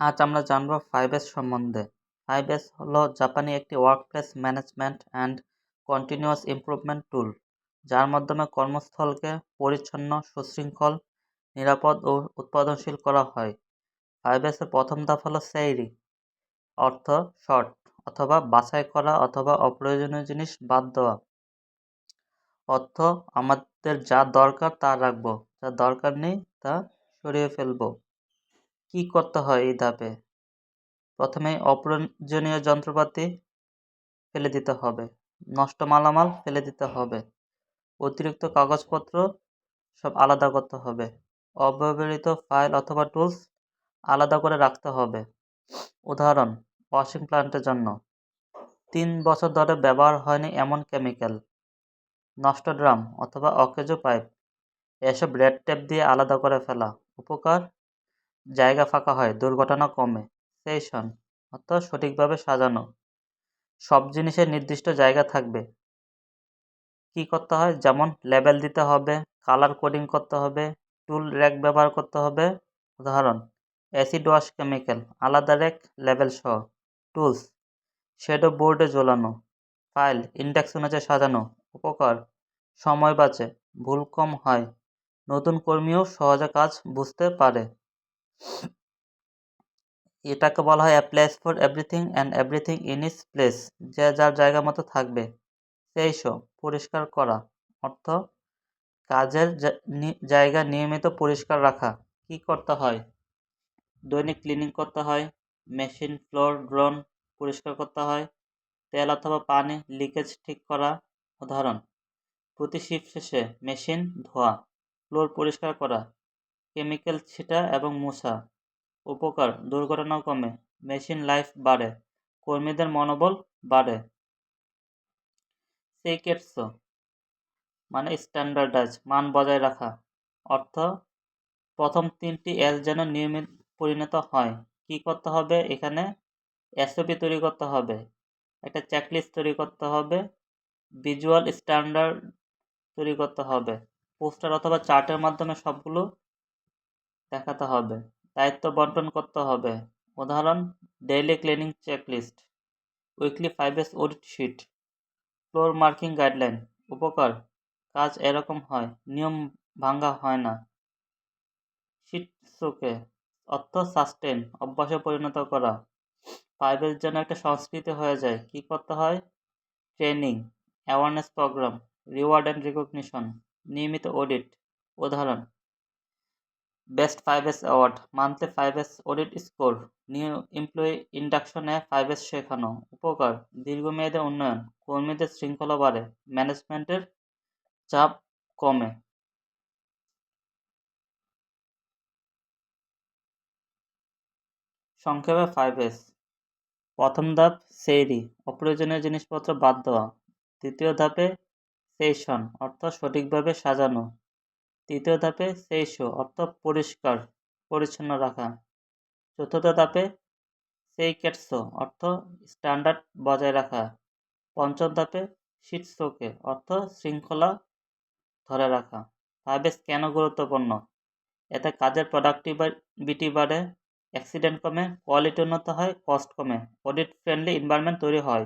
আজ আমরা জানব 5S সম্বন্ধে। 5S হলো জাপানি একটি workplace management and continuous improvement tool, যার মাধ্যমে কর্মস্থলকে পরিচ্ছন্ন, সুশৃঙ্খল, নিরাপদ ও উৎপাদনশীল করা হয়। 5S এর প্রথম ধাপ হলো সেইরি, অর্থ শর্ট অথবা বাছাই করা অথবা অপ্রয়োজনীয় জিনিস বাদ দেওয়া। অর্থ আমাদের যা দরকার তা রাখবো, যা দরকার নেই তা সরিয়ে ফেলবো। কি করতে হয় এই ধাপে? প্রথমে অপ্রয়োজনীয় যন্ত্রপাতি ফেলে দিতে হবে, নষ্ট মালামাল ফেলে দিতে হবে, অতিরিক্ত কাগজপত্র সব আলাদা করতে হবে, অব্যবহৃত ফাইল অথবা টুলস আলাদা করে রাখতে হবে। উদাহরণ, ওয়াশিং প্ল্যান্টের জন্য 3 বছর ধরে ব্যবহার হয়নি এমন কেমিক্যাল, নষ্ট ড্রাম অথবা অকেজো পাইপ, এসব রেড টেপ দিয়ে আলাদা করে ফেলা। উপকার, জায়গা ফাঁকা হয়, দুর্ঘটনা কমে। সেশন অর্থাৎ সঠিকভাবে সাজানো, সব জিনিসের নির্দিষ্ট জায়গা থাকবে। কি করতে হয়? যেমন লেবেল দিতে হবে, কালার কোডিং করতে হবে, টুল র্যাক ব্যবহার করতে হবে। উদাহরণ, অ্যাসিড ওয়াশ কেমিক্যাল, আলাদা র্যাক লেবেল সহ। টুলস, শ্যাডো বোর্ডে ঝোলানো, ফাইল ইন্ডেক্স অনুযায়ী সাজানো। উপকার, সময় বাঁচে, ভুল কম হয়, নতুন কর্মীও সহজে কাজ বুঝতে পারে। এটাকে বলা হয় place for everything and everything in it's place, যে যার জায়গা মতো থাকবে। সেইসো, পরিষ্কার করা, অর্থ কাজের জায়গা নিয়মিত পরিষ্কার রাখা। কি করতে হয়? দৈনিক ক্লিনিং করতে হয়, মেশিন, ফ্লোর, ড্রোন পরিষ্কার করতে হয়, তেল অথবা পানি লিকেজ ঠিক করা। উদাহরণ, প্রতি শিফট শেষে মেশিন ধোয়া, ফ্লোর পরিষ্কার করা, কেমিক্যাল ছিটা এবং মোছা। উপকার, দুর্ঘটনা কমে, মেশিন লাইফ বাড়ে, কর্মীদের মনোবল বাড়ে। সেইকেটসো মানে স্ট্যান্ডার্ডাইজ, মান বজায় রাখা, অর্থ প্রথম 3টি এস যেন নিয়মিত পরিণত হয়। কি করতে হবে? এখানে এসওপি তৈরি করতে হবে, একটা চেকলিস্ট তৈরি করতে হবে, ভিজুয়াল স্ট্যান্ডার্ড তৈরি করতে হবে, পোস্টার অথবা চার্টের মাধ্যমে সবগুলো দেখাতে হবে, দায়িত্ব বন্টন করতে হবে। উদাহরণ, daily cleaning checklist, weekly 5S audit sheet, floor marking guideline. উপকার, কাজ এরকম হয়, নিয়ম ভাঙা হয় না। শিটসুকে অর্থ সাস্টেন, অভ্যাসে পরিণত করা, 5S যেন একটা সংস্কৃতি হয়ে যায়। কি করতে হয়? Training, awareness program, reward and recognition, নিয়মিত অডিট। উদাহরণ, best 5S award, monthly 5S audit score, new employee ইন্ডাকশনে 5S শেখানো। উপকার, দীর্ঘমেয়াদী উন্নয়ন, কর্মীদের শৃঙ্খলা বাড়ে, ম্যানেজমেন্টের চাপ কমে। সংক্ষেপে 5S: প্রথম ধাপ সেইরি, অপ্রয়োজনীয় জিনিসপত্র বাদ দেওয়া। দ্বিতীয় ধাপে সেইশন, অর্থ সঠিকভাবে সাজানো। তৃতীয় ধাপে সেইশো, অর্থ পরিষ্কার পরিচ্ছন্ন রাখা। চতুর্থ ধাপে সেইকেটসো, অর্থ স্ট্যান্ডার্ড বজায় রাখা। পঞ্চম ধাপে শিটসোকে, অর্থ শৃঙ্খলা ধরে রাখা। 5S কেন গুরুত্বপূর্ণ? এতে কাজের প্রোডাক্টিভিটি বাড়ে, অ্যাক্সিডেন্ট কমে, কোয়ালিটি উন্নত হয়, কস্ট কমে, অডিট ফ্রেন্ডলি এনভায়রনমেন্ট তৈরি হয়।